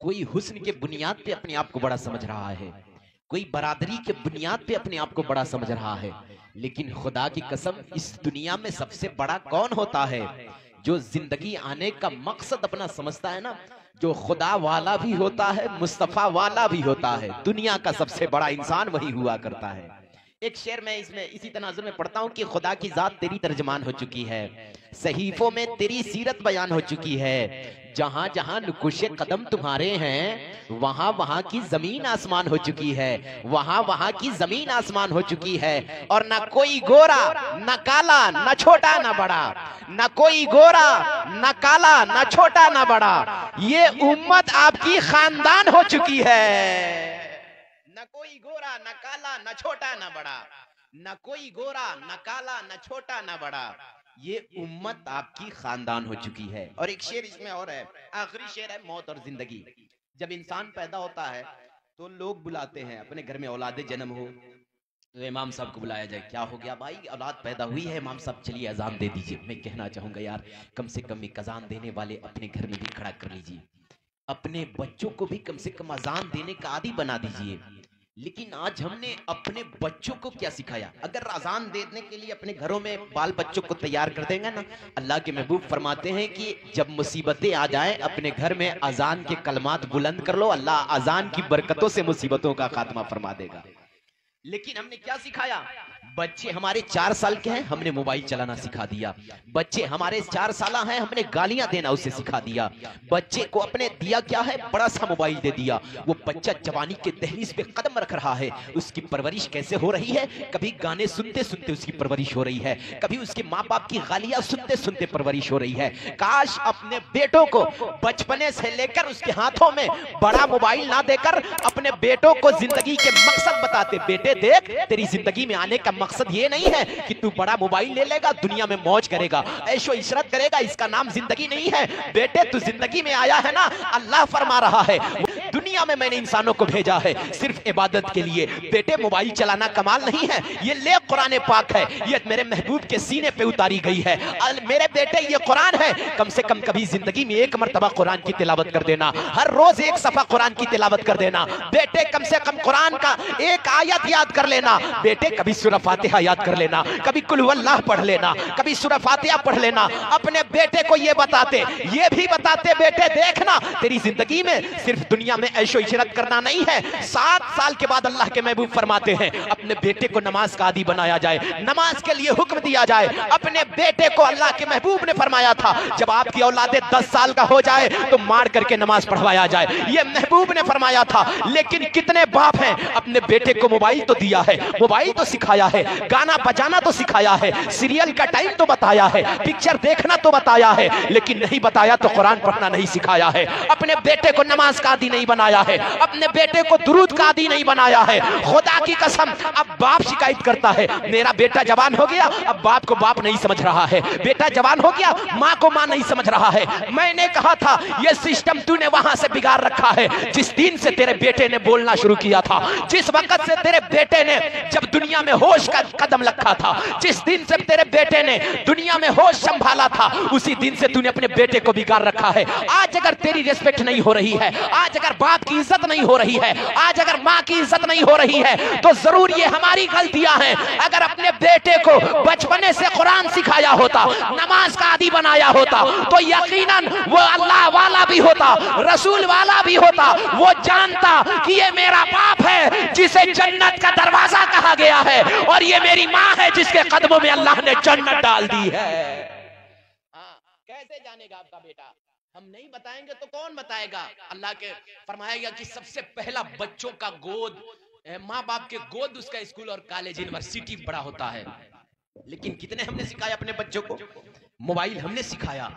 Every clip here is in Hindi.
कोई हुस्न के बुनियाद पे अपने आप को बड़ा समझ रहा है, कोई बरादरी के बुनियाद पे अपने आप को बड़ा समझ रहा है। लेकिन खुदा की कसम, इस दुनिया में सबसे बड़ा कौन होता है? जो जिंदगी आने का मकसद अपना समझता है ना, जो खुदा वाला भी होता है, मुस्तफा वाला भी होता है। दुनिया का सबसे बड़ा इंसान वही हुआ करता है। एक शेर मैं इसमें इसी तनाजुर में पढ़ता हूँ कि खुदा की जात तेरी तर्जमान हो चुकी है, सहीफों में तेरी सीरत बयान हो चुकी है। जहां जहां नुकुशे कदम तुम्हारे हैं, वहां वहां की जमीन आसमान हो चुकी है, वहां वहां की जमीन आसमान हो चुकी है। और ना कोई गोरा न काला, न छोटा न बड़ा, न कोई गोरा न काला, न छोटा न बड़ा, ये उम्मत आपकी खानदान हो चुकी है। न कोई गोरा न काला न छोटा न बड़ा, न कोई गोरा न काला न छोटा न बड़ा, ये उम्मत आपकी खानदान हो चुकी है। और एक शेर इसमें और है, आखिरी शेर है, मौत और जिंदगी। जब इंसान पैदा होता है तो लोग बुलाते हैं, अपने घर में औलादे जन्म हो तो इमाम साहब को बुलाया जाए, क्या हो गया भाई, औलाद पैदा हुई है, इमाम साहब चलिए अजान दे दीजिए। मैं कहना चाहूंगा यार, कम से कम एक अजान देने वाले अपने घर में भी खड़ा कर लीजिए, अपने बच्चों को भी कम से कम अजान देने का आदी बना दीजिए। लेकिन आज हमने अपने बच्चों को क्या सिखाया? अगर अजान देने के लिए अपने घरों में बाल बच्चों को तैयार कर देंगे ना, अल्लाह के महबूब फरमाते हैं कि जब मुसीबतें आ जाएं, अपने घर में अजान के कलमात बुलंद कर लो, अल्लाह अजान की बरकतों से मुसीबतों का खात्मा फरमा देगा। लेकिन हमने क्या सिखाया? बच्चे हमारे 4 साल के हैं, हमने मोबाइल चलाना सिखा दिया। बच्चे हमारे 4 साल हैं, हमने गालियां देना उसे सिखा दिया। बच्चे को अपने दिया क्या है? बड़ा सा मोबाइल दे दिया। वो बच्चा जवानी के दहलीज पे कदम रख रहा है। उसकी परवरिश कैसे हो रही है? कभी गाने सुनते सुनते उसकी परवरिश हो रही है, कभी उसके माँ बाप की गालियां सुनते सुनते परवरिश हो रही है। काश अपने बेटों को बचपने से लेकर उसके हाथों में बड़ा मोबाइल ना देकर अपने बेटों को जिंदगी के मकसद बताते। बेटे देख, तेरी जिंदगी में आने का मकसद ये नहीं है कि तू बड़ा मोबाइल ले लेगा, दुनिया में मौज करेगा, ऐशो इशरत करेगा, इसका नाम जिंदगी नहीं है। बेटे तू जिंदगी में आया है ना, अल्लाह फरमा रहा है दुनिया में मैंने इंसानों को भेजा है सिर्फ इबादत के लिए। बेटे मोबाइल चलाना कमाल नहीं है, ये ले कुरान पाक है, ये मेरे महबूब के सीने पे उतारी गई है। मेरे बेटे ये कुरान है, कम से कम कभी जिंदगी में एक मर्तबा कुरान की तिलावत कर देना, हर रोज एक सफा कुरान की तिलावत कर देना। बेटे कम से कम कुरान का एक आयत याद कर लेना। बेटे कभी सूरह फातिहा याद कर लेना, कभी कुल हुवल्लाह पढ़ लेना, कभी सूरह फातिहा पढ़ लेना। अपने बेटे को ये भी बताते बेटे देखना, तेरी जिंदगी में सिर्फ दुनिया में ऐशो इशरत करना नहीं है। 7 साल के बाद अल्लाह के महबूब फरमाते हैं अपने बेटे को नमाज का आदी बनाया जाए, नमाज के लिए हुक्म दिया जाए। अपने बेटे को अल्लाह के महबूब ने फरमाया था जब आपकी औलादे 10 साल का हो जाए तो मार करके नमाज पढ़वाया जाए, ये महबूब ने फरमाया था। लेकिन कितने बाप हैं, अपने बेटे को मोबाइल तो दिया है, मोबाइल तो सिखाया है, गाना बजाना तो सिखाया है, सीरियल का टाइम तो बताया है, पिक्चर देखना तो बताया है, लेकिन नहीं बताया तो कुरान पढ़ना नहीं सिखाया है। अपने बेटे को नमाज का आदी नहीं बनाया है, अपने बेटे को दुरूद का आदी नहीं बनाया है। खुदा की कसम, अब बाप शिकायत करता है मेरा बेटा जवान हो गया, अब बाप को बाप नहीं समझ रहा है, बेटा जवान हो गया, माँ को माँ नहीं समझ रहा है। मैंने कहा था ये सिस्टम तूने वहां से बिगाड़ रखा है जिस दिन से तेरे बेटे ने बोलना शुरू किया था, जिस वक्त से तेरे बेटे ने जब दुनिया में होश का कदम रखा था, जिस दिन से तेरे बेटे ने दुनिया में होश संभाला था, उसी दिन से तूने अपने बेटे को बिगाड़ रखा है। आज अगर तेरी रिस्पेक्ट नहीं हो रही है, आज अगर बाप की इज्जत नहीं हो रही है, आज अगर माँ की इज्जत नहीं हो रही है, तो जरूर ये हमारी गलतियां हैं। अगर अपने बेटे को बचपने से कुरान सिखाया होता, नमाज का आदी बनाया होता, तो यकीनन वो अल्लाह वाला भी होता, रसूल वाला भी होता। वो जानता कि ये मेरा बाप है जिसे जन्नत का दरवाजा कहा गया है, और ये मेरी माँ है जिसके कदमों में अल्लाह ने जन्नत डाल दी है। कैसे जानेगा आपका बेटा? हम नहीं बताएंगे तो कौन बताएगा? अल्लाह के फरमाया गया कि सबसे पहला बच्चों का गोद, माँ बाप के गोद उसका स्कूल और कॉलेज यूनिवर्सिटी बड़ा होता है। लेकिन कितने हमने सिखाया अपने बच्चों को? मोबाइल हमने सिखाया,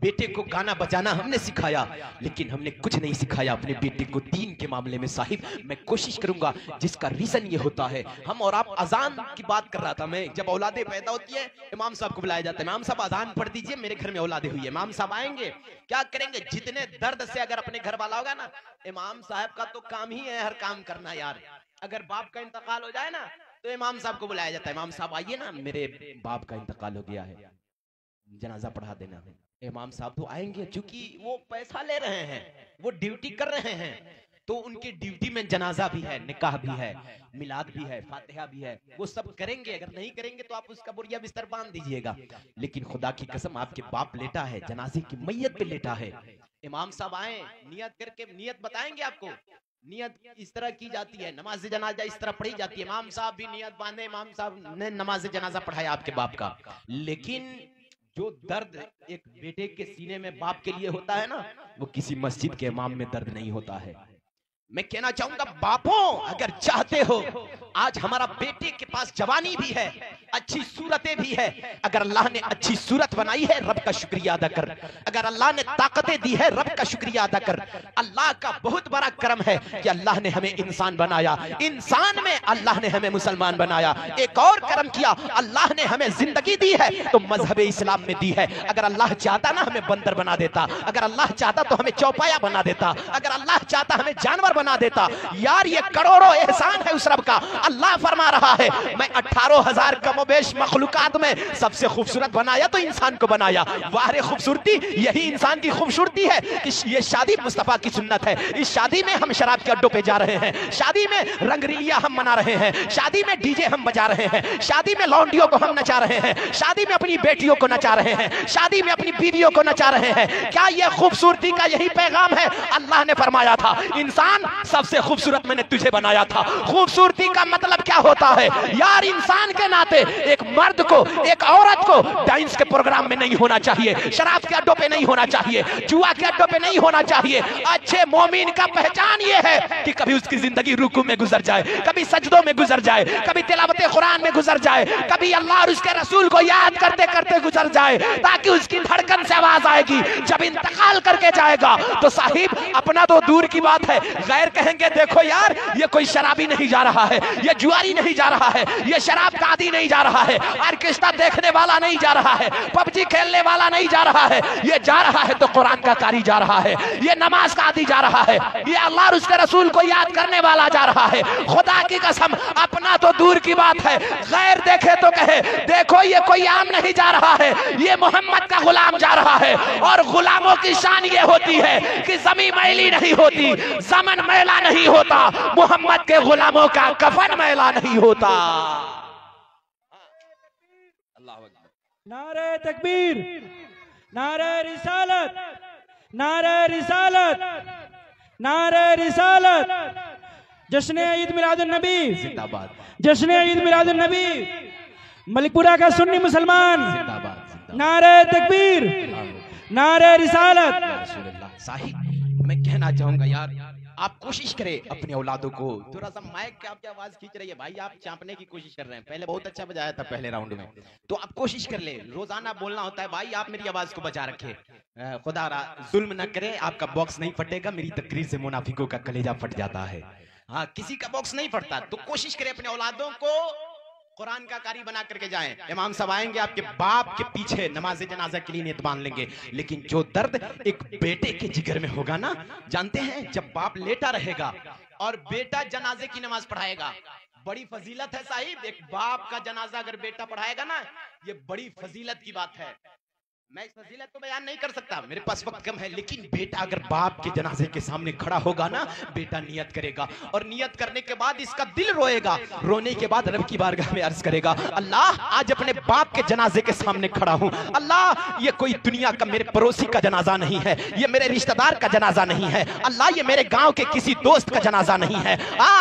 बेटे को गाना बजाना हमने सिखाया, लेकिन हमने कुछ नहीं सिखाया अपने बेटे को दीन के मामले में। साहिब मैं कोशिश करूंगा, जिसका रीजन ये होता है, हम और आप अजान की बात कर रहा था मैं, जब औलादे पैदा होती है इमाम साहब को बुलाया जाता है, इमाम साहब अजान पढ़ दीजिए, मेरे घर में औलादे हुई है। इमाम साहब आएंगे, क्या करेंगे? जितने दर्द से अगर अपने घर वाला होगा ना, इमाम साहब का तो काम ही है हर काम करना यार। अगर बाप का इंतकाल हो जाए ना तो इमाम साहब को बुलाया जाता है, इमाम साहब आइए ना, मेरे बाप का इंतकाल हो गया है, जनाजा पढ़ा देना है। इमाम साहब तो आएंगे, चूंकि वो पैसा ले रहे हैं, वो ड्यूटी कर रहे हैं, तो उनकी ड्यूटी में जनाजा भी है, निकाह भी है, मिलाद भी है, फातिहा भी है, वो सब करेंगे। अगर नहीं करेंगे तो आप उसका बोरिया बिस्तर बांध दीजिएगा। लेकिन खुदा की कसम आपके बाप लेटा है, जनाजे की मैयत पे लेटा है। इमाम साहब आए, नियत करके नियत बताएंगे आपको। नियत इस तरह की जाती है, नमाज जनाजा इस तरह पढ़ी जाती है। इमाम साहब भी नियत बांधे, इमाम साहब ने नमाज जनाजा पढ़ाया आपके बाप का। लेकिन जो दर्द एक बेटे के सीने में बाप के लिए होता है ना, वो किसी मस्जिद के इमाम में दर्द नहीं होता है। मैं कहना चाहूंगा बापों, अगर चाहते हो, आज हमारा बेटे के पास जवानी भी है, अच्छी सूरतें भी है। अगर अल्लाह ने अच्छी सूरत बनाई है, रब का शुक्रिया अदा कर। अगर अल्लाह ने ताकतें दी है, रब का शुक्रिया अदा कर। अल्लाह का बहुत बड़ा करम है कि अल्लाह ने हमें इंसान बनाया, इंसान में अल्लाह ने हमें मुसलमान बनाया। एक और करम किया, अल्लाह ने हमें जिंदगी दी है तो मजहब इस्लाम में दी है। अगर अल्लाह चाहता ना हमें बंदर बना देता, अगर अल्लाह चाहता तो हमें चौपाया बना देता, अगर अल्लाह चाहता हमें जानवर बना देता। यार ये करोड़ों एहसान है उस रब का। अल्लाह फरमा रहा है, मैं 18,000 कमोबेश मखलूकात में सबसे खूबसूरत बनाया तो इंसान को बनाया। वाह रे खूबसूरती, यही इंसान की खूबसूरती है कि ये शादी मुस्तफा की सुन्नत है। इस शादी में हम शराब के अड्डों पे जा रहे हैं, शादी में रंगरीलिया हम मना रहे हैं, शादी में डीजे हम बजा रहे हैं, शादी में लौंडियों को हम नचा रहे हैं, शादी में अपनी बेटियों को नचा रहे हैं, शादी में अपनी बीवियों को नचा रहे हैं। क्या ये खूबसूरती का यही पैगाम है? अल्लाह ने फरमाया था, इंसान सबसे खूबसूरत मैंने तुझे बनाया था। खूबसूरती का मतलब क्या होता है यार? इंसान के नाते एक मर्द को, एक औरत को डांस के प्रोग्राम में नहीं होना चाहिए, शराब के अड्डों पे नहीं होना चाहिए, जुआ के अड्डों पे नहीं होना चाहिए। अच्छे मोमिन का पहचान ये है कि कभी उसकी जिंदगी रुकू में गुजर जाए, कभी सजदों में गुजर जाए, कभी तिलावत कुरान में गुजर जाए, कभी अल्लाह और उसके रसूल को याद करते करते गुजर जाए, ताकि उसकी धड़कन से आवाज आएगी जब इंतकाल करके जाएगा तो साहिब अपना तो दूर की बात है, गैर कहेंगे देखो यार ये कोई शराबी नहीं जा रहा है, ये जुआरी नहीं जा रहा है, ये शराब का आदी नहीं जा रहा है, ऑर्केस्ट्रा देखने वाला नहीं जा रहा है, पबजी खेलने वाला नहीं जा रहा है, ये जा रहा है तो कुरान का कारी जा रहा है, ये नमाज का आदी जा रहा है, ये अल्लाह और उसके रसूल को याद करने वाला जा रहा है। खुदा की कसम अपना तो दूर की बात है, गैर देखे तो कहे देखो ये कोई आम नहीं जा रहा है, ये मोहम्मद का गुलाम जा रहा है। और गुलामों की शान ये होती है कि जमीन मैली नहीं होती, ज़मन मैला नहीं होता, मोहम्मद के गुलामों का कफन मैला नहीं होता। अल्लाह अकबर। नारे तकबीर, नारे रिसालत, नारे रिसालत, नारे रिसालत, जश्न ईद मिलादुन नबी जिंदाबाद, जश्न ईद मिलादुन नबी, मलिकपुरा का सुन्नी मुसलमान जिंदाबाद, नारे तकबीर, नारे रिसालत। साहिब मैं कहना चाहूंगा यार, आप कोशिश करें अपने औलादों को, थोड़ा सा माइक के आपकी आवाज खींच रही है भाई, आप चांपने की कोशिश कर रहे हैं। पहले बहुत अच्छा बजाया था पहले राउंड में, तो आप कोशिश कर ले, रोजाना बोलना होता है भाई आप मेरी आवाज को बचा रखे, खुदा जुल्म न करे, आपका बॉक्स नहीं फटेगा। मेरी तकरीर से मुनाफिकों का कलेजा फट जाता है, हाँ किसी का बॉक्स नहीं फटता। तो कोशिश करें अपने औलादों को कुरान का कारी बना करके जाएं। इमाम साहब आएंगे आपके बाप के पीछे नमाज जनाजा के लिए नियत बांध लेंगे। लेकिन जो दर्द एक बेटे के जिगर में होगा ना, जानते हैं जब बाप लेटा रहेगा और बेटा जनाजे की नमाज पढ़ाएगा, बड़ी फजीलत है साहिब। एक बाप का जनाजा अगर बेटा पढ़ाएगा ना, ये बड़ी फजीलत की बात है। मैं इस फजीलत को बयान नहीं कर सकता, मेरे पास वक्त कम है, लेकिन बेटा अगर बाप के जनाजे के सामने खड़ा होगा ना, बेटा नियत करेगा और नियत करने के बाद इसका दिल रोएगा, रोने के बाद रब की बारगाह में अर्ज करेगा, अल्लाह आज अपने बाप के जनाजे के सामने खड़ा हूं, अल्लाह ये कोई दुनिया का मेरे पड़ोसी का जनाजा नहीं है, ये मेरे रिश्तेदार का जनाजा नहीं है, अल्लाह ये मेरे गांव के किसी दोस्त का जनाजा नहीं है।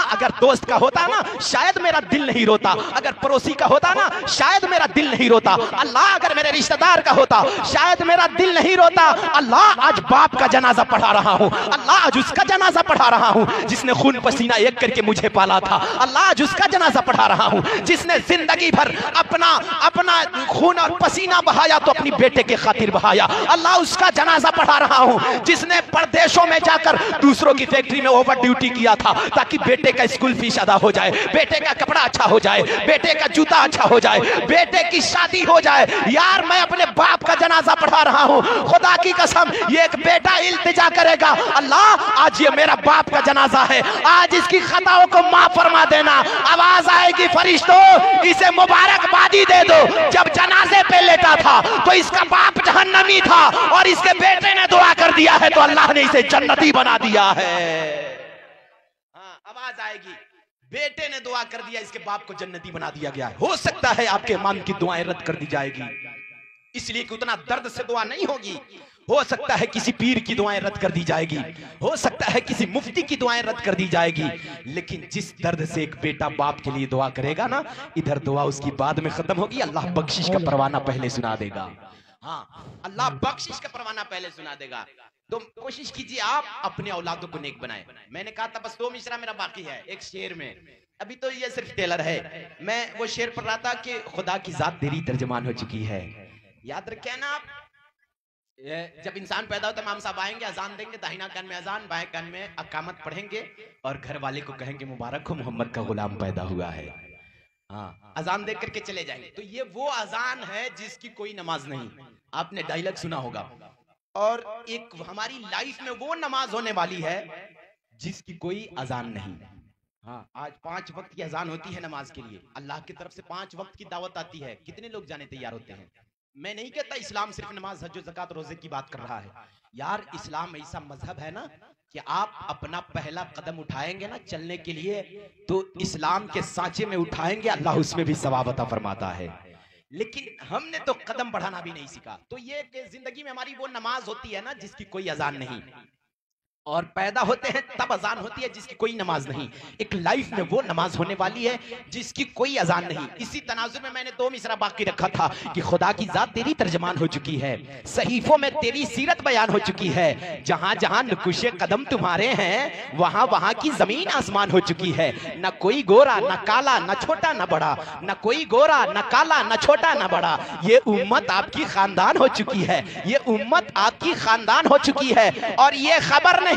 अगर दोस्त का होता ना शायद मेरा दिल नहीं रोता, अगर पड़ोसी का होता ना शायद मेरा दिल नहीं रोता, अल्लाह अगर मेरे रिश्तेदार का होता शायद मेरा दिल नहीं रोता। अल्लाह आज बाप का जनाजा पढ़ा रहा हूँ, अल्लाह आज उसका जनाजा पढ़ा रहा हूँ जिसने खून पसीना एक करके मुझे पाला था, अल्लाह आज उसका जनाजा पढ़ा रहा हूँ जिसने जिंदगी भर अपना अपना खून और पसीना बहाया तो अपनी बेटे के खातिर बहाया, अल्लाह उसका जनाजा पढ़ा रहा हूँ जिसने परदेशों में जाकर दूसरों की फैक्ट्री में ओवर ड्यूटी किया था ताकि बेटे का स्कूल फीस अदा हो जाए, बेटे का कपड़ा अच्छा हो जाए, बेटे का जूता अच्छा हो जाए, बेटे की शादी हो जाए। यार मैं अपने बाप का जनाजा पढ़ा रहा हूँ, खुदा की कसम ये एक बेटा इल्तिजा करेगा, अल्लाह आज ये मेरा बाप का जनाजा है, आज इसकी खताओं को माफ फरमा देना। आवाज आएगी फरिश्तों इसे मुबारकबादी दे दो। जब जनाजे पे लेटा था तो इसका बाप जहन्नमी था और इसके बेटे ने दुआ कर दिया है तो अल्लाह ने इसे जन्नती बना दिया है। हाँ, आवाज आएगी, बेटे ने दुआ कर दिया, इसके बाप को जन्नती बना दिया गया है। हो सकता है आपके इमाम की दुआएं रद्द कर दी जाएगी, इसलिए कि उतना दर्द से दुआ नहीं होगी। हो सकता है किसी पीर की दुआएं रद्द कर दी जाएगी, हो सकता है किसी मुफ्ती की दुआएं रद्द कर दी जाएगी, लेकिन जिस दर्द से एक बेटा बाप के लिए दुआ करेगा ना, इधर दुआ उसकी बाद में खत्म होगी, अल्लाह बख्शिश का परवाना पहले सुना देगा। हाँ, अल्लाह बख्शिश का परवाना पहले सुना देगा। तो कोशिश कीजिए आप अपने औलादों को नेक बनाएं। मैंने कहा था बस 2 मिसरा मेरा बाकी है एक शेर में, अभी तो ये सिर्फ टेलर है। मैं वो शेर पढ़ रहा था कि खुदा की जात तेरी तर्जमान हो चुकी है। याद रखें ना आप, जब इंसान पैदा होता है इमाम साहब आएंगे, अजान देंगे, दाहिना कान में अजान, बाएं कान में अकामत पढ़ेंगे और घर वाले को कहेंगे मुबारक हो मोहम्मद का गुलाम पैदा हुआ है। हाँ, अजान देख करके चले जाएंगे। तो ये वो अजान है जिसकी कोई नमाज नहीं, आपने डायलॉग सुना होगा। और एक हमारी लाइफ में वो नमाज होने वाली है जिसकी कोई अजान नहीं। हाँ, आज 5 वक्त की अजान होती है नमाज के लिए, अल्लाह की तरफ से 5 वक्त की दावत आती है। कितने लोग जाने तैयार होते हैं? मैं नहीं कहता इस्लाम सिर्फ नमाज, हज, ज़कात, रोजे की बात कर रहा है यार। इस्लाम ऐसा मजहब है ना कि आप अपना पहला कदम उठाएंगे ना चलने के लिए, तो इस्लाम के सांचे में उठाएंगे, अल्लाह उसमें भी सवाब अता फरमाता है। लेकिन हमने तो कदम बढ़ाना भी नहीं सीखा। तो ये कि जिंदगी में हमारी वो नमाज होती है ना जिसकी कोई अजान नहीं, और पैदा होते हैं तब अजान होती है जिसकी कोई नमाज नहीं। एक लाइफ में वो नमाज होने वाली है जिसकी कोई अजान नहीं। इसी तनाजुर में मैंने 2 मिसरा बाकी रखा था कि खुदा की जात तेरी तर्जमान हो चुकी है, सहीफों में तेरी सीरत बयान हो चुकी है, जहां जहां नुकुशे कदम तुम्हारे हैं वहां वहां की जमीन आसमान हो चुकी है। न कोई गोरा न काला न छोटा न बड़ा, न कोई गोरा न काला न छोटा न बड़ा, ये उम्मत आपकी खानदान हो चुकी है, ये उम्मत आपकी खानदान हो चुकी है। और ये खबर नहीं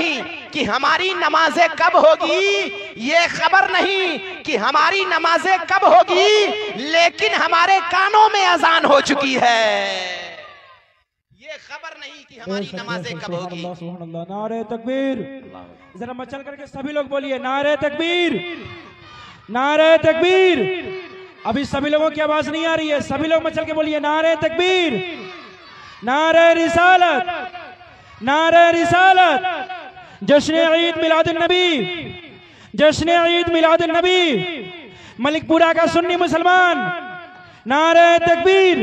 कि हमारी नमाजें कब होगी, ये खबर नहीं कि हमारी नमाजें कब होगी, लेकिन हमारे कानों में अजान हो चुकी है। ये खबर नहीं कि हमारी नमाजें कब होगी। नारे तकबीर, जरा मचल करके सभी लोग बोलिए नारे तकबीर, नारे तकबीर। अभी सभी लोगों की आवाज नहीं आ रही है, सभी लोग मचल के बोलिए नारे तकबीर, नारे रिसालत, नारे रिसालत। जश्न ईद मिलादुन नबी, जश्न ईद मिलादुन नबी, मलिकपुरा का सुन्नी मुसलमान, नारे तकबीर,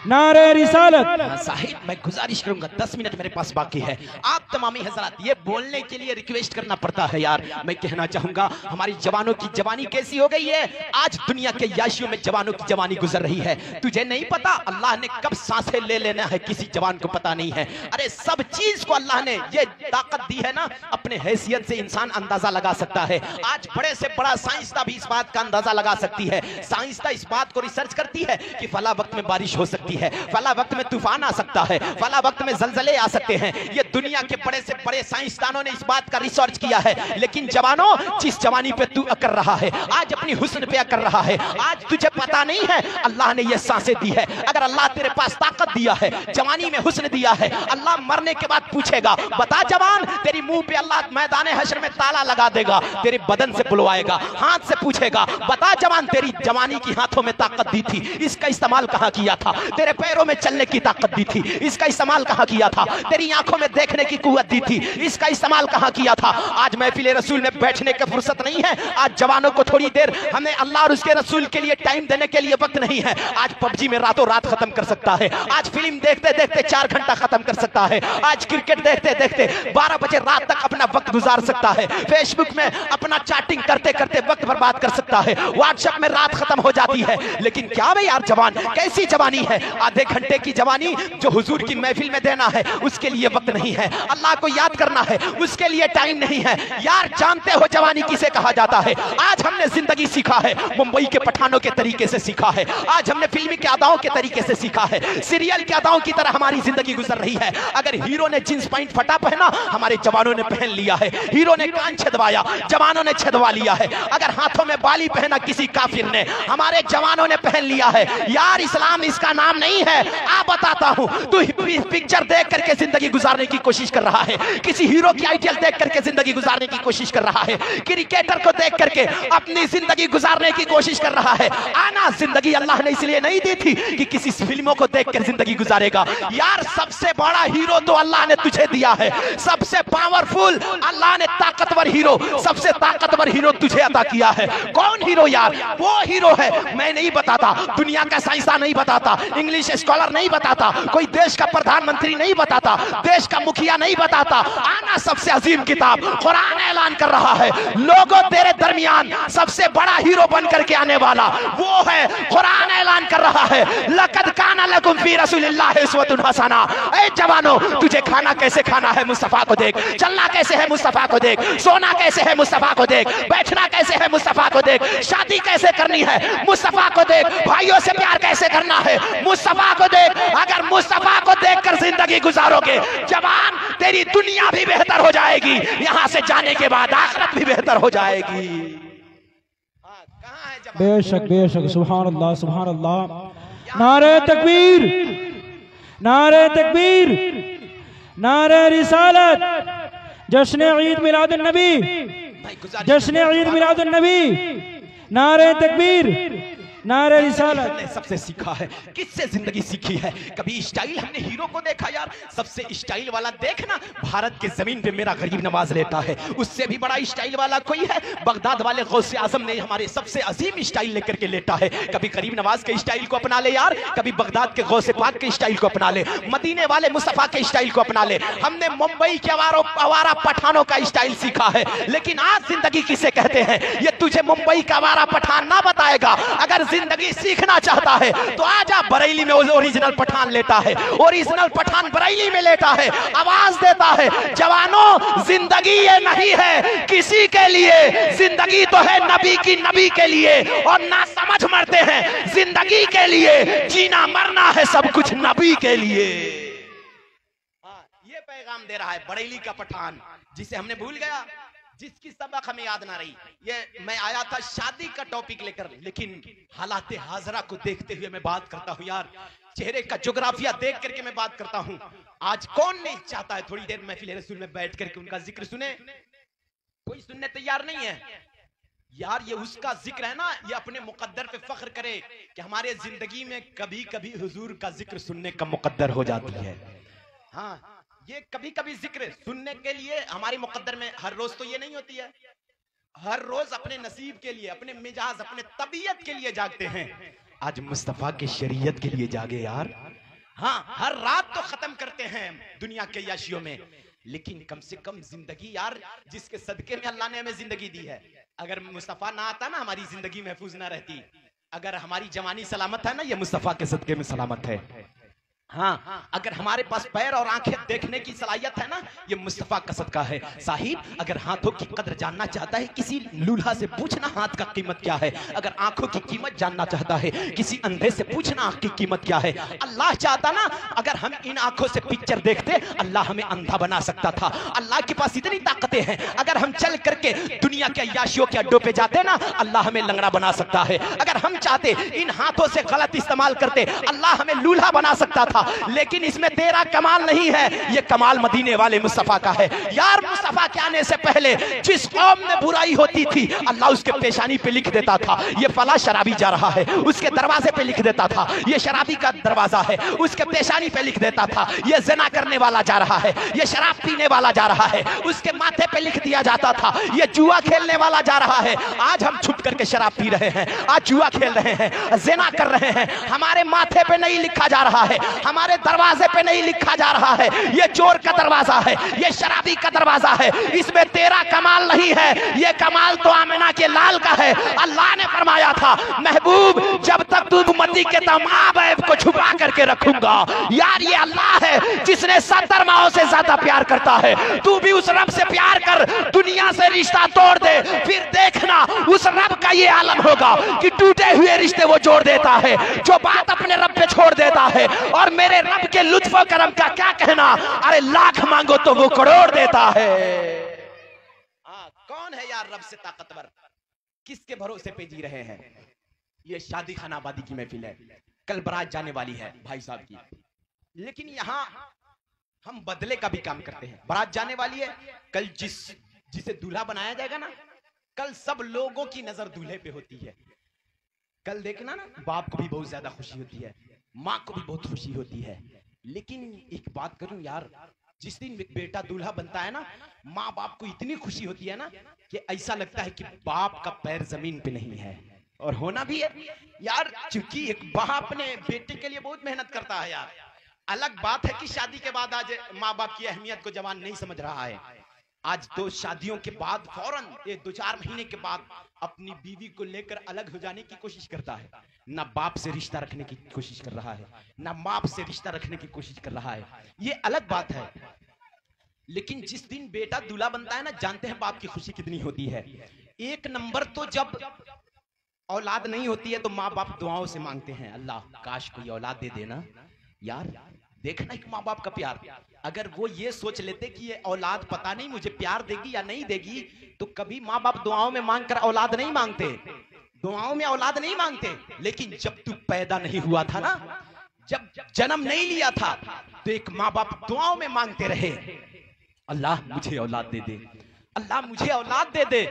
नारे रिसालत। साहिब मैं गुजारिश करूंगा 10 मिनट मेरे पास बाकी है। आप तमामी हजरात ये बोलने के लिए रिक्वेस्ट करना पड़ता है यार। मैं कहना चाहूंगा हमारी जवानों की जवानी कैसी हो गई है। आज दुनिया के याशियों में जवानों की जवानी गुजर रही है। तुझे नहीं पता अल्लाह ने कब सांसें ले लेना है, किसी जवान को पता नहीं है। अरे सब चीज को अल्लाह ने ये ताकत दी है ना, अपने हैसियत से इंसान अंदाजा लगा सकता है। आज बड़े से बड़ा साइंसदा भी इस बात का अंदाजा लगा सकती है। साइंसदा इस बात को रिसर्च करती है कि फला वक्त में बारिश हो सकती है, फला वक्त में तूफान आ सकता है, फला वक्त में जलजले आ सकते हैं। ये दुनिया के बड़े से बड़े साइंसदानों ने इस बात का रिसर्च किया है। लेकिन जवानों, जिस जवानी पे तू अकर रहा है, आज अपनी हुस्न पे अकर रहा है, आज तुझे पता नहीं है अल्लाह ने ये सांसें दी है। अगर अल्लाह तेरे पास ताकत दिया है, जवानी में हुस्न दिया है, अल्लाह मरने के बाद पूछेगा बता जवान, तेरी मुंह पे अल्लाह मैदान हश्र में ताला लगा देगा, तेरे बदन से बुलवाएगा, हाथ से पूछेगा बता जवान, तेरी जवानी की हाथों में ताकत दी थी, इसका इस्तेमाल कहां किया था? तेरे पैरों में चलने की ताकत दी थी, इसका इस्तेमाल कहां किया था? तेरी आंखों में देखने की कुव्वत दी थी, इसका इस्तेमाल कहां किया था? आज महफिल रसूल में बैठने की फुर्सत नहीं है। आज जवानों को थोड़ी देर हमें अल्लाह और उसके रसूल के लिए टाइम देने के लिए वक्त नहीं है। आज पबजी में रातों रात खत्म कर सकता है, आज फिल्म देखते देखते 4 घंटा खत्म कर सकता है, आज क्रिकेट देखते देखते 12 बजे रात तक अपना वक्त गुजार सकता है, फेसबुक में अपना चैटिंग करते करते वक्त बर्बाद कर सकता है, व्हाट्सएप में रात खत्म हो जाती है। लेकिन क्या भाई यार जवान कैसी जवानी है? आधे घंटे की जवानी जो हुजूर की महफिल में देना है उसके लिए वक्त नहीं है, अल्लाह को याद करना है उसके लिए टाइम नहीं है। यार जानते हो जवानी किसे कहा जाता है? आज हमने जिंदगी सीखा है मुंबई के पठानों के तरीके से सीखा है, आज हमने फिल्मी के अदाओं के तरीके से सीखा है, सीरियल के अदाओं की तरह हमारी जिंदगी गुजर रही है। अगर हीरो ने जींस पैंट फटा पहना, हमारे जवानों ने पहन लिया है, हीरो ने कान छदवाया, जवानों ने छदवा लिया है। अगर हाथों में बाली पहना किसी काफिर ने, हमारे जवानों ने पहन लिया है। यार इस्लाम इसका नाम नहीं है। आ बताता हूँ, तू पिक्चर देख करके जिंदगी गुजारने की कोशिश कर रहा है, किसी हीरो की आइडियल देख करके जिंदगी गुजारने की कोशिश कर रहा है, क्रिकेटर को देख करके अपनी जिंदगी गुजारने की कोशिश कर रहा है। आना जिंदगी अल्लाह ने इसलिए नहीं दी थी कि किसी फिल्मों को देखकर जिंदगी गुजारेगा। यार सबसे बड़ा हीरो तो अल्लाह ने तुझे दिया है, सबसे पावरफुल अल्लाह ने ताकतवर हीरो, सबसे ताकतवर हीरो तुझे अता किया है। कौन हीरो यार? वो हीरो है, मैं नहीं बताता, दुनिया का साइंसदान नहीं बताता, इंग्लिश स्कॉलर नहीं बताता, कोई देश का प्रधानमंत्री नहीं बताता, देश का मुखिया नहीं बताता। आना सबसे अजीम किताब कुरान ऐलान कर रहा है, लोगों तेरे दरमियान सबसे बड़ा हीरो बन करके आने वाला वो है। कुरान ऐलान कर रहा है, लक़द काना लकुम फी रसूलिल्लाहि उस्वतुन हसना। ए जवानों, तुझे खाना कैसे खाना है मुस्तफा को देख, चलना कैसे है मुस्तफा को देख, सोना कैसे है मुस्तफा को देख, बैठना कैसे है मुस्तफा को देख, शादी कैसे करनी है मुस्तफा को देख, भाइयों से प्यार कैसे करना है मुस्तफा को देख। अगर मुस्तफा को देखकर जिंदगी गुजारोगे जवान, तेरी दुनिया भी बेहतर हो जाएगी, यहां से जाने के बाद आखिरत भी बेहतर हो जाएगी। बेशक बेशक, सुभान अल्लाह सुभान अल्लाह। नारे तकबीर, नारे तकबीर, नारे रिसालत, जश्न ईद मिलादुन नबी, जश्न ईद मिलादुन नबी, नारे तकबीर, नारे रिसालत। हमने सबसे सीखा है, किससे जिंदगी सीखी है? कभी स्टाइल हमने हीरो को देखा यार? सबसे स्टाइल वाला देखना, भारत के जमीन पे मेरा गरीब नवाज लेटा है, उससे भी बड़ा स्टाइल वाला कोई है? बगदाद वाले गौसे आजम ने हमारे सबसे अजीम स्टाइल लेकर के लेटा है। कभी गरीब नवाज के स्टाइल को अपना ले यार, कभी बगदाद के गौसे पाक के स्टाइल को अपना ले, मदीने वाले मुस्तफा के स्टाइल को अपना ले। हमने मुंबई के आवारा पठानों का स्टाइल सीखा है, लेकिन आज जिंदगी किसे कहते हैं ये तुझे मुंबई का आवारा पठान ना बताएगा। अगर जिंदगी सीखना चाहता है तो आजा, बरेली में ओरिजिनल पठान लेटा है, ओरिजिनल पठान बरेली में लेटा है, आवाज देता है, जवानों जिंदगी ये नहीं है किसी के लिए, जिंदगी तो है नबी की, नबी के लिए, और ना समझ मरते हैं जिंदगी के लिए, जीना मरना है सब कुछ नबी के लिए। ये पैगाम दे रहा है बरेली का पठान, जिसे हमने भूल गया, जिसकी सबक हमें याद ना रही। ये मैं आया था शादी का टॉपिक लेकर, लेकिन हालात हाजरा को देखते हुए मैं बात करता हूँ यार, चेहरे का जोग्राफिया देख करके मैं बात करता हूँ। आज कौन नहीं चाहता है थोड़ी देर महफिल रसूल में बैठ करके उनका जिक्र सुने? कोई सुनने तैयार नहीं है यार। ये उसका जिक्र है ना, ये अपने मुकद्दर पे फख्र करे कि हमारे जिंदगी में कभी कभी हुजूर का जिक्र सुनने का मुकद्दर हो जाती है। हाँ, ये कभी कभी जिक्र सुनने के लिए हमारी मुकद्दर में, हर रोज तो ये नहीं होती है। हर रोज अपने नसीब के लिए, अपने मिजाज, अपने तबीयत के लिए जागते हैं। आज मुस्तफा के शरीयत के लिए जागे यार। हाँ, हर रात तो खत्म करते हैं दुनिया के याशियों में, लेकिन कम से कम जिंदगी यार, जिसके सदके में अल्लाह ने हमें जिंदगी दी है। अगर मुस्तफा ना आता ना, हमारी जिंदगी महफूज ना रहती। अगर हमारी जवानी सलामत है ना, ये मुस्तफा के सदके में सलामत है। हाँ, अगर हमारे पास पैर और आंखें देखने की सलाहियत है ना, ये मुस्तफा का सदका है। साहिब, अगर हाथों की कदर जानना चाहता है, किसी लूल्हा से पूछना हाथ का कीमत क्या है। अगर आंखों की कीमत जानना चाहता है, किसी अंधे से पूछना आंख की कीमत क्या है। अल्लाह चाहता ना, अगर हम इन आंखों से पिक्चर देखते, अल्लाह हमें अंधा बना सकता था। अल्लाह के पास इतनी ताकतें हैं, अगर हम चल करके दुनिया के अय्याशियों के अड्डों पे जाते ना, अल्लाह हमें लंगड़ा बना सकता है। अगर हम चाहते इन हाथों से गलत इस्तेमाल करते, अल्लाह हमें लूल्हा बना सकता था। लेकिन इसमें तेरा कमाल नहीं है, ये कमाल मदीने वाले मुस्तफा का है यार। मुस्तफा के आने से पहले जिस कौम में बुराई होती थी, अल्लाह उसके पेशानी पे लिख देता था, ये फला शराबी जा रहा है। उसके दरवाजे पे लिख देता था, ये शराबी का दरवाजा है। उसके पेशानी पे लिख देता था, ये ज़िना करने वाला जा रहा है, ये शराब पीने वाला जा रहा है। उसके माथे पे लिख दिया जाता था, ये जुआ खेलने वाला जा रहा है। आज हम छुप करके शराब पी रहे हैं, आज जुआ खेल रहे हैं, ज़िना कर रहे हैं। हमारे माथे पे नहीं लिखा जा रहा है, हमारे दरवाजे पे नहीं लिखा जा रहा है, ये चोर का दरवाजा है, ये शराबी का दरवाजा है। इसमें तेरा कमाल नहीं है, ये कमाल तो आमिना के लाल का है। अल्लाह ने फरमाया था, महबूब जब तक तू उम्मती के तमाम ऐब को छुपा करके रखूंगा। यार ये अल्लाह है जिसने 70 माओं से ज्यादा प्यार करता है। तू भी उस रब से प्यार कर, दुनिया से रिश्ता तोड़ दे, फिर देखना उस रब का ये आलम होगा कि टूटे हुए रिश्ते वो जोड़ देता है, जो बात अपने रब पे छोड़ देता है। और मेरे रब के लुत्फ और करम का क्या कहना, अरे लाख मांगो तो वो करोड़ देता है। कौन है यार रब से ताकतवर? किसके भरोसे पे जी रहे हैं? ये शादी खाना आबादी की महफिल है। कल बारात जाने वाली है भाई साहब की, लेकिन यहाँ हम बदले का भी काम करते हैं। बारात जाने वाली है, कल जिसे दूल्हा बनाया जाएगा ना, कल सब लोगों की नजर दूल्हे पे होती है। कल देखना ना, बाप को भी बहुत ज्यादा खुशी होती है, माँ को भी बहुत खुशी होती है। लेकिन एक बात करूं यार, जिस दिन बेटा दूल्हा बनता है ना, माँ बाप को इतनी खुशी होती है ना कि ऐसा लगता है कि बाप का पैर जमीन पे नहीं है। और होना भी है यार, क्योंकि एक बाप अपने बेटे के लिए बहुत मेहनत करता है यार। अलग बात है कि शादी के बाद आज माँ बाप की अहमियत को जवान नहीं समझ रहा है। आज तो शादियों के बाद फौरन 2-4 महीने के बाद अपनी बीवी को लेकर अलग हो जाने की कोशिश करता है। ना बाप से रिश्ता रखने की कोशिश कर रहा है, ना माँ से रिश्ता रखने की कोशिश कर रहा है। ये अलग बात है। लेकिन जिस दिन बेटा दूल्हा बनता है ना, जानते हैं बाप की खुशी कितनी होती है। एक नंबर तो जब औलाद नहीं होती है तो माँ बाप दुआओं से मांगते हैं, अल्लाह काश कोई औलाद दे देना। यार देखना एक माँ बाप का प्यार, अगर वो ये सोच लेते कि ये औलाद पता नहीं मुझे प्यार देगी या नहीं देगी, तो कभी माँ बाप दुआओं में मांगकर औलाद नहीं मांगते, दुआओं में औलाद नहीं मांगते। लेकिन जब तू पैदा नहीं हुआ था ना, जब जन्म नहीं लिया था, तो एक माँ बाप दुआओं में मांगते रहे, अल्लाह मुझे औलाद दे दे, अल्लाह मुझे औलाद दे दे।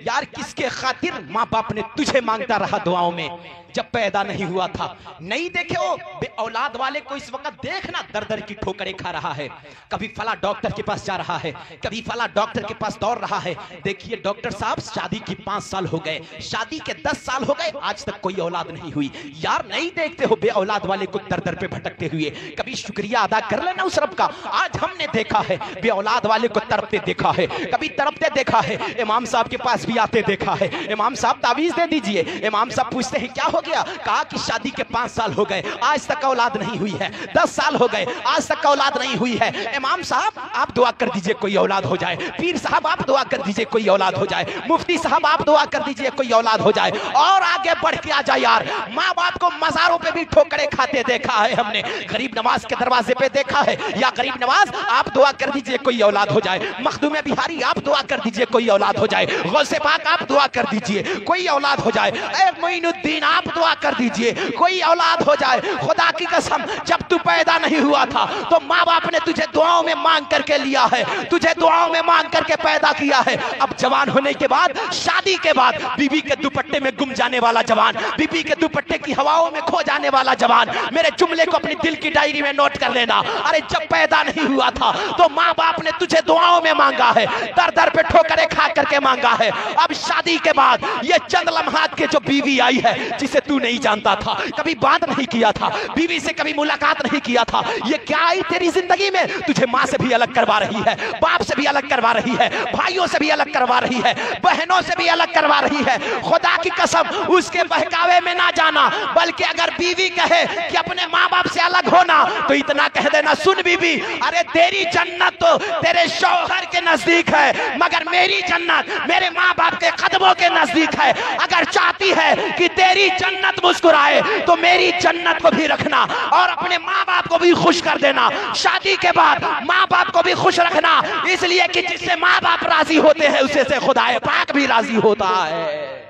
यार किसके खातिर माँ बाप ने तुझे मांगता रहा दुआओं में, जब पैदा नहीं हुआ था। नहीं देखे हो बे औलाद वाले को इस वक्त देखना दर दर की ठोकरें खा रहा है, कभी फला डॉक्टर के पास जा रहा है, कभी फला डॉक्टर के पास दौड़ रहा है। देखिए डॉक्टर साहब, शादी की 5 साल हो गए, शादी के 10 साल हो गए, आज तक कोई औलाद नहीं हुई। यार नहीं देखते हो बे औलाद वाले को दर दर पे भटकते हुए, कभी शुक्रिया अदा कर लेना उस रब का। आज हमने देखा है बे औलाद वाले को तड़पते देखा है, कभी तड़पते देखा है, इमाम साहब के पास भी आते देखा है, इमाम साहब तावीज दे दीजिए। इमाम साहब पूछते हैं क्या हो गया, कहा कि शादी के 5 साल हो गए, आज तक औलाद नहीं हुई है, 10 साल हो गए, आज तक औलाद नहीं हुई है। इमाम साहब आप दुआ कर दीजिए कोई औलाद हो जाए, पीर साहब आप दुआ कर दीजिए कोई औलाद हो जाए, मुफ्ती साहब आप दुआ कर दीजिए कोई औलाद हो जाए। और आगे बढ़ के आ जाए यार, माँ बाप को मज़ारों पे भी ठोकरे खाते देखा है हमने, गरीब नवाज के दरवाजे पे देखा है, या गरीब नवाज आप दुआ कर दीजिए कोई औलाद हो जाए, मखदूम बिहारी आप दुआ कर दीजिए कोई औलाद हो जाए, गौसे पाक आप दुआ कर दीजिए कोई औलाद हो जाए, ए मोइनुद्दीन आप दुआ कर दीजिए कोई औलाद हो जाए। खुदा की कसम, जब तू पैदा नहीं हुआ था तो माँ बाप ने तुझे दुआओं में मांग करके लिया है, तुझे दुआओं में मांग करके पैदा किया है। अब जवान होने के बाद, शादी के बाद, बीबी के दुपट्टे में गुम जाने वाला जवान, बीबी के दुपट्टे की हवाओं में खो जाने वाला जवान, मेरे जुमले को अपनी दिल की डायरी में नोट कर लेना। अरे जब पैदा नहीं हुआ था तो माँ बाप ने तुझे दुआओं में मांगा है, दर दर पे ठोकरे खा करके मांगा है। अब शादी के बाद ये चंद लम्हात के जो बीवी आई है, जिसे तू नहीं जानता था, कभी बात नहीं किया था, बीवी से कभी मुलाकात नहीं किया था, ये क्या आई तेरी जिंदगी में, तुझे माँ से भी अलग करवा रही है, बाप से भी अलग करवा रही है, भाइयों से भी अलग करवा रही है, बहनों से भी अलग करवा रही है। खुदा की कसम उसके बहकावे में ना जाना, बल्कि अगर बीवी कहे कि अपने माँ बाप से अलग होना, तो इतना कह देना, सुन बीवी, अरे तेरी जन्नत तो तेरे शौहर के नजदीक है, मगर मेरी जन्नत मेरे माँ बाप के कदमों के नजदीक है। अगर चाहती है कि तेरी जन्नत मुस्कुराए तो मेरी जन्नत को भी रखना और अपने माँ बाप को भी खुश कर देना। शादी के बाद माँ बाप को भी खुश रखना, इसलिए कि जिससे माँ बाप राजी होते हैं उसे से खुदाए पाक भी राजी होता है।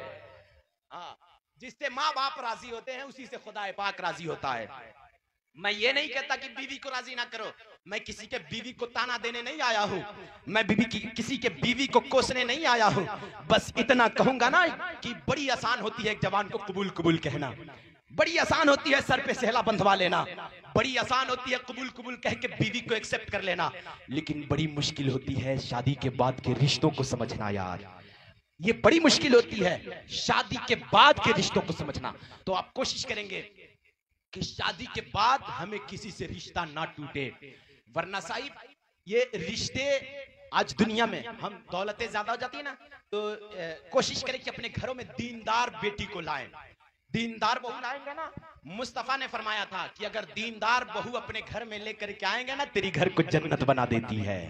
जिससे माँ बाप राजी होते हैं उसी से खुदाए पाक राजी होता है। मैं ये नहीं कहता कि बीवी को राजी ना करो, मैं किसी के बीवी को ताना देने नहीं आया हूँ, मैं किसी के बीवी को कोसने नहीं आया हूँ। बस इतना कहूंगा ना कि बड़ी आसान होती है एक जवान को कबूल कबूल कहना, बड़ी आसान होती है सर पे सहला बंधवा लेना, बड़ी आसान होती है कबूल कबूल कह के बीवी को एक्सेप्ट कर लेना, लेकिन बड़ी मुश्किल होती है शादी के बाद के रिश्तों को समझना। यार ये बड़ी मुश्किल होती है शादी के बाद के रिश्तों को समझना। तो आप कोशिश करेंगे कि शादी के बाद हमें किसी से रिश्ता ना टूटे, वरना साहिब ये रिश्ते आज दुनिया में हम दौलतें ज्यादा हो जाती है ना, तो कोशिश करें कि अपने घरों में दीनदार बेटी को लाएं, दीनदार बहू लाएंगे ना। मुस्तफा ने फरमाया था कि अगर दीनदार बहू अपने घर में लेकर के आएंगे ना, तेरी घर को जन्नत बना देती है।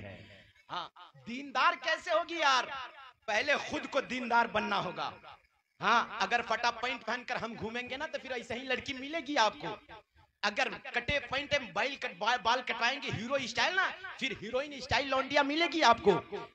हाँ, दीनदार कैसे होगी यार, पहले खुद को दीनदार बनना होगा। हाँ, अगर फटा पैंट पहनकर हम घूमेंगे ना तो फिर ऐसे ही लड़की मिलेगी आपको। अगर कटे पैंट बाल कटवाएंगे हीरो स्टाइल ना, फिर हीरोइन स्टाइल लौंडिया मिलेगी आपको।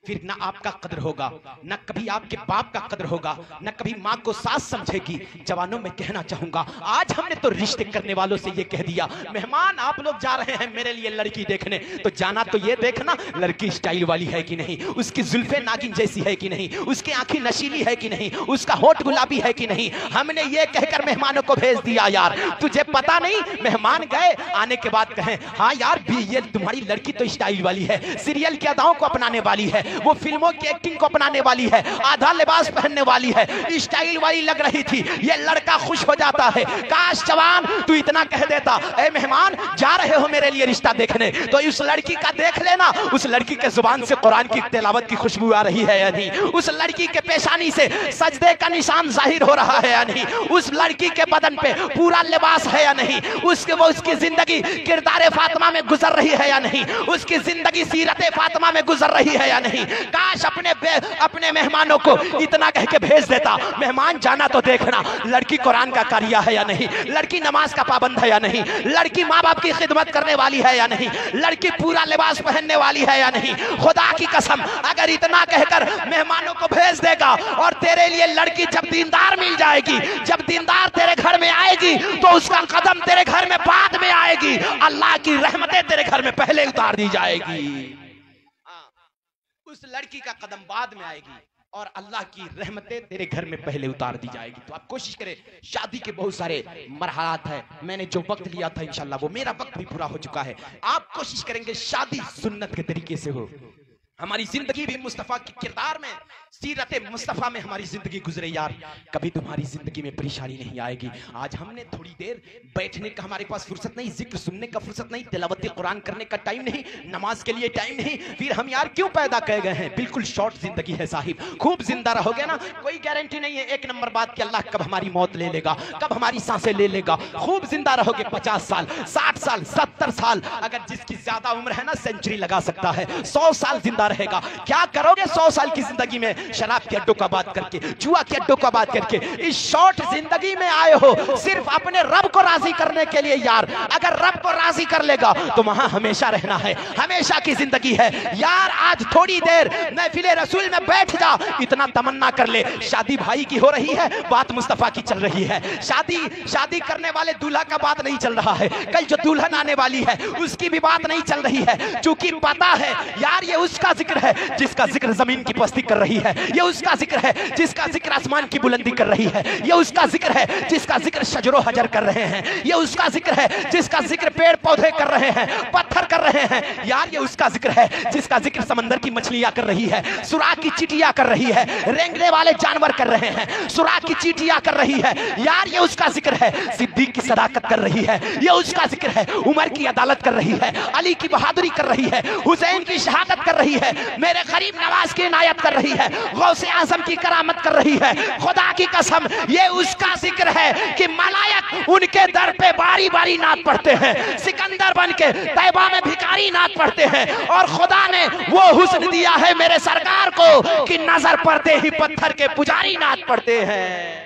फिर ना आपका कदर होगा, ना कभी आपके बाप का कदर होगा, ना कभी माँ को सास समझेगी। जवानों में कहना चाहूंगा, आज हमने तो रिश्ते करने वालों से ये कह दिया, मेहमान आप लोग जा रहे हैं मेरे लिए लड़की देखने, तो जाना तो ये देखना लड़की स्टाइल वाली है कि नहीं, उसकी जुल्फे नागिन जैसी है कि नहीं, उसकी आंखें नशीली है कि नहीं, उसका होठ गुलाबी है कि नहीं। हमने ये कहकर मेहमानों को भेज दिया। यार तुझे पता नहीं, मेहमान गए, आने के बाद कहें हाँ यार ये तुम्हारी लड़की तो स्टाइल वाली है, सीरियल की अदाओं को अपनाने वाली है, वो फिल्मों की एक्टिंग को अपनाने वाली है, आधा लिबास पहनने वाली है, स्टाइल वाली लग रही थी। ये लड़का खुश हो जाता है। काश जवान तू इतना कह देता, ए मेहमान जा रहे हो मेरे लिए रिश्ता देखने, तो उस लड़की का देख लेना, उस लड़की के जुबान से कुरान की तिलावत की खुशबू आ रही है या नहीं, उस लड़की के पेशानी से सजदे का निशान जाहिर हो रहा है या नहीं, उस लड़की के बदन पे पूरा लिबास है या नहीं, उसकी जिंदगी किरदार फातिमा में गुजर रही है या नहीं, उसकी जिंदगी सीरत फातिमा में गुजर रही है या नहीं। काश अपने मेहमानों को इतना कह के भेज देता, मेहमान जाना तो देखना लड़की कुरान का कारिया है या नहीं, लड़की नमाज का पाबंद है या नहीं, लड़की माँ बाप की खिदमत करने वाली है या नहीं, लड़की पूरा लिबास पहनने वाली है या नहीं। खुदा की कसम अगर इतना कहकर मेहमानों को भेज देगा और तेरे लिए लड़की जब दीनदार मिल जाएगी, जब दीनदार तेरे घर में आएगी, तो उसका कदम तेरे घर में बाद में आएगी, अल्लाह की रहमतें तेरे घर में पहले उतार दी जाएगी। उस लड़की का कदम बाद में आएगी और अल्लाह की रहमतें तेरे घर में पहले उतार दी जाएगी। तो आप कोशिश करें, शादी के बहुत सारे मरहलात है, मैंने जो वक्त लिया था इंशाल्लाह वो मेरा वक्त भी पूरा हो चुका है। आप कोशिश करेंगे शादी सुन्नत के तरीके से हो, हमारी जिंदगी भी मुस्तफा के किरदार में, सीरत मुस्तफा में हमारी जिंदगी गुजरे। यार कभी तुम्हारी जिंदगी में परेशानी नहीं आएगी। आज हमने थोड़ी देर बैठने का हमारे पास फुर्सत नहीं, जिक्र सुनने का फुर्सत नहीं, तिलावत कुरान करने का टाइम नहीं, नमाज के लिए टाइम नहीं, फिर हम यार क्यों पैदा किए गए हैं। बिल्कुल शॉर्ट जिंदगी है साहिब, खूब जिंदा रहोगे ना, कोई गारंटी नहीं है। एक नंबर बात कि अल्लाह कब हमारी मौत ले लेगा, कब हमारी सांसें ले लेगा। खूब जिंदा रहोगे, 50 साल 60 साल 70 साल, अगर जिसकी ज्यादा उम्र है ना सेंचुरी लगा सकता है, 100 साल जिंदा रहेगा। क्या करोगे 100 साल की जिंदगी में? शराब के अड्डों का बात करके, जुआ के अड्डों का बात करके। इस शॉर्ट जिंदगी में आए हो सिर्फ अपने रब को राजी करने के लिए। यार अगर रब को राजी कर लेगा तो वहां हमेशा रहना है, हमेशा की जिंदगी है। यार आज थोड़ी देर महफिले रसूल में बैठ जा, इतना तमन्ना कर ले। शादी भाई की हो रही है, बात मुस्तफा की चल रही है। शादी करने वाले दूल्हा का बात नहीं चल रहा है, कल जो दुल्हन आने वाली है उसकी भी बात नहीं चल रही है। चूंकि पता है यार ये उसका जिक्र है जिसका जिक्र जमीन की पस्ती कर रही है, ये उसका जिक्र है जिसका जिक्र आसमान की बुलंदी कर रही है, ये उसका जिक्र है जिसका जिक्र शजरो हजर कर रहे हैं, ये उसका जिक्र है जिसका जिक्र पेड़ पौधे कर रहे हैं, पत्थर कर रहे हैं। यार ये उसका जिक्र है जिसका जिक्र समंदर की मछलियां कर रही है, सुराग की चींटियां कर रही है, रेंगने वाले जानवर कर रहे हैं, सुराग की चींटियां कर रही है। यार ये उसका जिक्र है, सिद्दीक की सदाकत कर रही है, ये उसका जिक्र है, उमर की अदालत कर रही है, अली की बहादुरी कर रही है, हुसैन की शहादत कर रही है, मेरे गरीब नवाज की इनायत कर रही है, गौसे आजम की करामत कर रही है। खुदा की कसम ये उसका जिक्र है कि मलायक उनके दर पे बारी बारी नात पढ़ते हैं, सिकंदर बन के तैबा में भिखारी नात पढ़ते हैं। और खुदा ने वो हुस्न दिया है मेरे सरकार को कि नजर पड़ते ही पत्थर के पुजारी नात पढ़ते हैं।